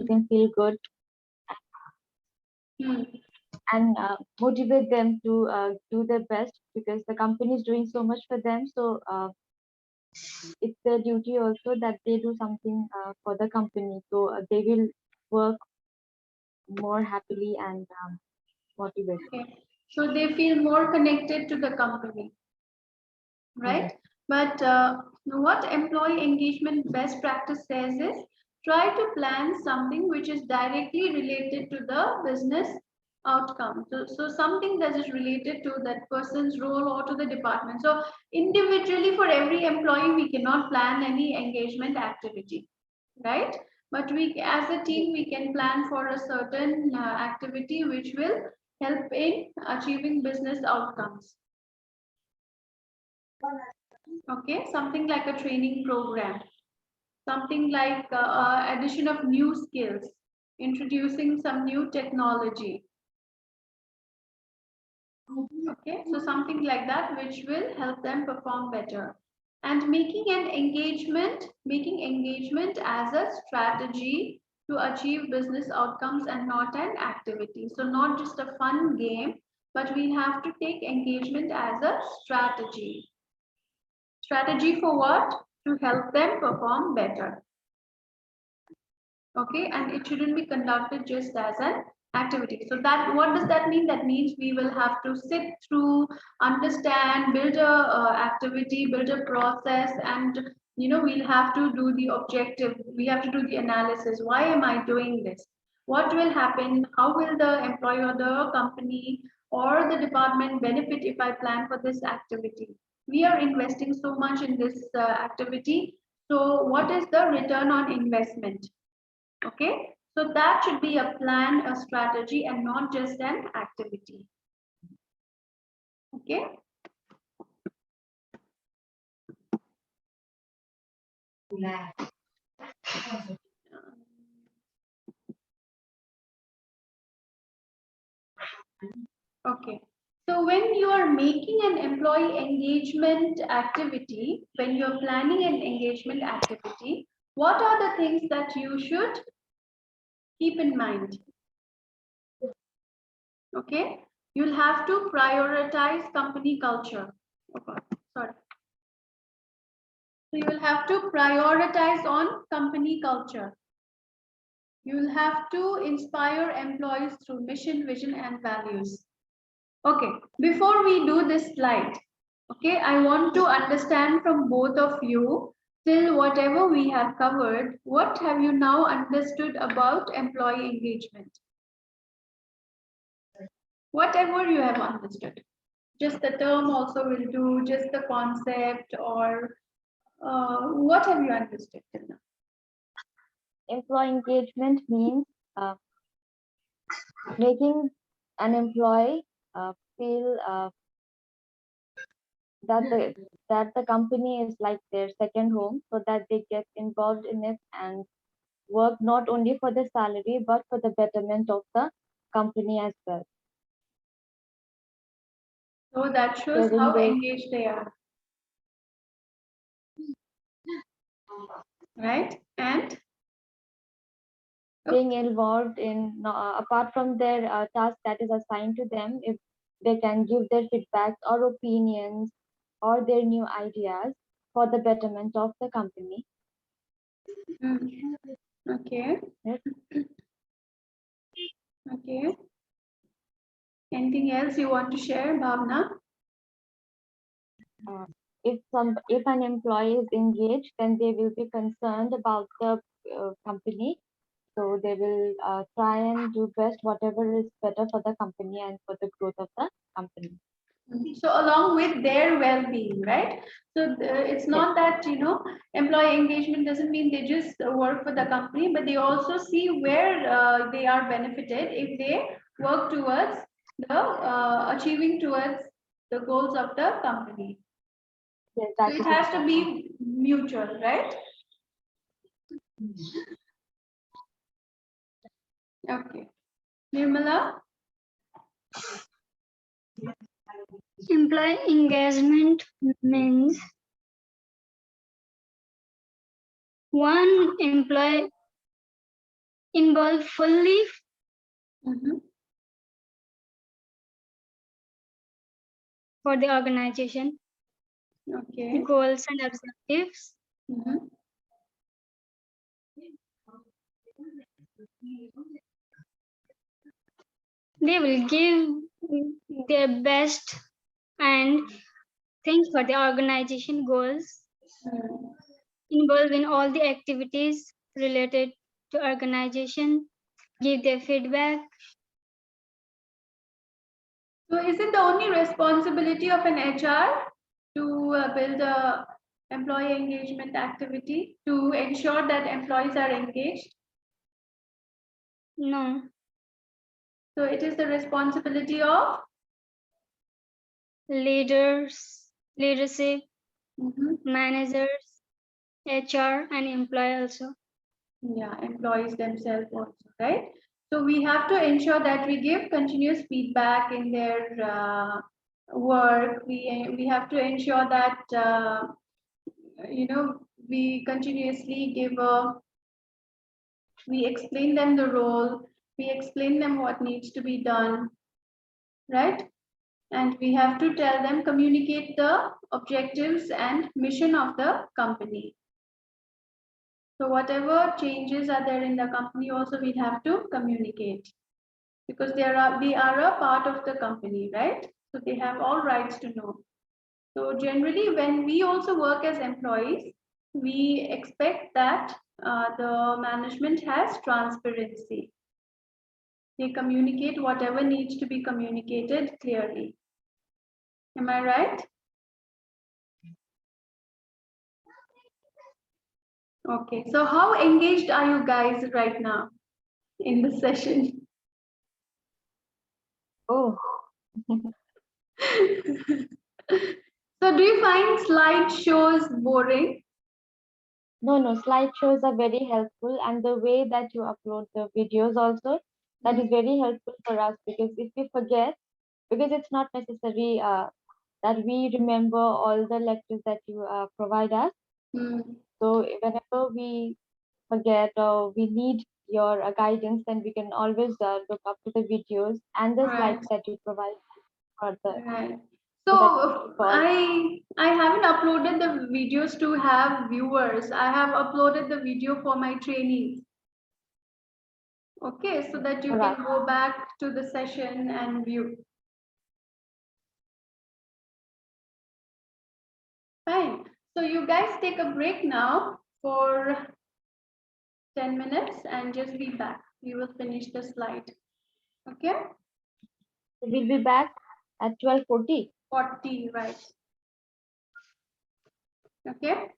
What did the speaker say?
make them feel good and motivate them to do their best, because the company is doing so much for them. So it's their duty also that they do something for the company. So they will work more happily and motivated. Okay. So they feel more connected to the company, right? But what employee engagement best practice says is try to plan something which is directly related to the business outcome. So something that is related to that person's role or to the department. So individually for every employee, we cannot plan any engagement activity, right? But we, as a team, we can plan for a certain activity which will help in achieving business outcomes. Okay, something like a training program, something like addition of new skills, introducing some new technology. Okay, so something like that which will help them perform better. And making engagement as a strategy to achieve business outcomes and not an activity. So not just a fun game, but we have to take engagement as a strategy. Strategy for what? To help them perform better. Okay, and it shouldn't be conducted just as an activity. So that, what does that mean? That means we will have to sit through, understand, build a activity, build a process, and we'll have to do the objective. We have to do the analysis. Why am I doing this? What will happen? How will the employee or the company or the department benefit if I plan for this activity? We are investing so much in this activity. So what is the return on investment? Okay, so that should be a plan, a strategy, and not just an activity. Okay. Okay. So when you are making an employee engagement activity, when you're planning an engagement activity, what are the things that you should keep in mind? Okay, you'll have to prioritize company culture. Okay. Sorry. So you will have to prioritize on company culture. You will have to inspire employees through mission, vision, and values. Okay, before we do this slide, okay, I want to understand from both of you, till whatever we have covered, what have you now understood about employee engagement? Whatever you have understood. Just the term also will do, just the concept, or what have you understood till now? Employee engagement means making an employee feel that the company is like their second home, so that they get involved in it and work not only for the salary but for the betterment of the company as well. So that shows how engaged they are. Right? And being involved in, apart from their task that is assigned to them, if they can give their feedback or opinions or their new ideas for the betterment of the company. Okay. Yes. Okay. Anything else you want to share, Bhavna? If an employee is engaged, then they will be concerned about the company. So they will try and do best whatever is better for the company and for the growth of the company. So along with their well-being, right? So it's not that, employee engagement doesn't mean they just work for the company, but they also see where they are benefited if they work towards the achieving towards the goals of the company. Yes, so it has to be mutual, right? Okay. Nirmala? Employee engagement means one employee involve fully Mhm. for the organization, Okay. goals and objectives, Mhm. they will give their best and think for the organization goals, Mm. involve in all the activities related to organization, give their feedback. So is it the only responsibility of an HR to build a employee engagement activity to ensure that employees are engaged? No, So it is the responsibility of leaders, leadership, Mhm. managers, HR and employee also. Yeah, employees themselves also, right? So we have to ensure that we give continuous feedback in their work. We have to ensure that we continuously we explain them the role, we explain them what needs to be done, right? And we have to tell them, communicate the objectives and mission of the company. So whatever changes are there in the company also we have to communicate, because we are a part of the company, right? So they have all rights to know. So generally when we also work as employees, we expect that the management has transparency. They communicate whatever needs to be communicated clearly. Am I right? Okay, so how engaged are you guys right now in the session? Oh, So do you find slideshows boring? no, slideshows are very helpful, and the way that you upload the videos also, that is very helpful for us, because if we forget, because it's not necessary that we remember all the lectures that you provide us. Mm, So whenever we forget or we need your guidance, then we can always look up to the videos and the right, slides that you provide for the right. so that So for all. I haven't uploaded the videos to have viewers. I have uploaded the video for my trainees. Okay, so that you For can us. go back to the session and view. Fine. So you guys take a break now for 10 minutes and just be back. We will finish the slide. Okay? We'll be back at 12:40. 40, right? Okay?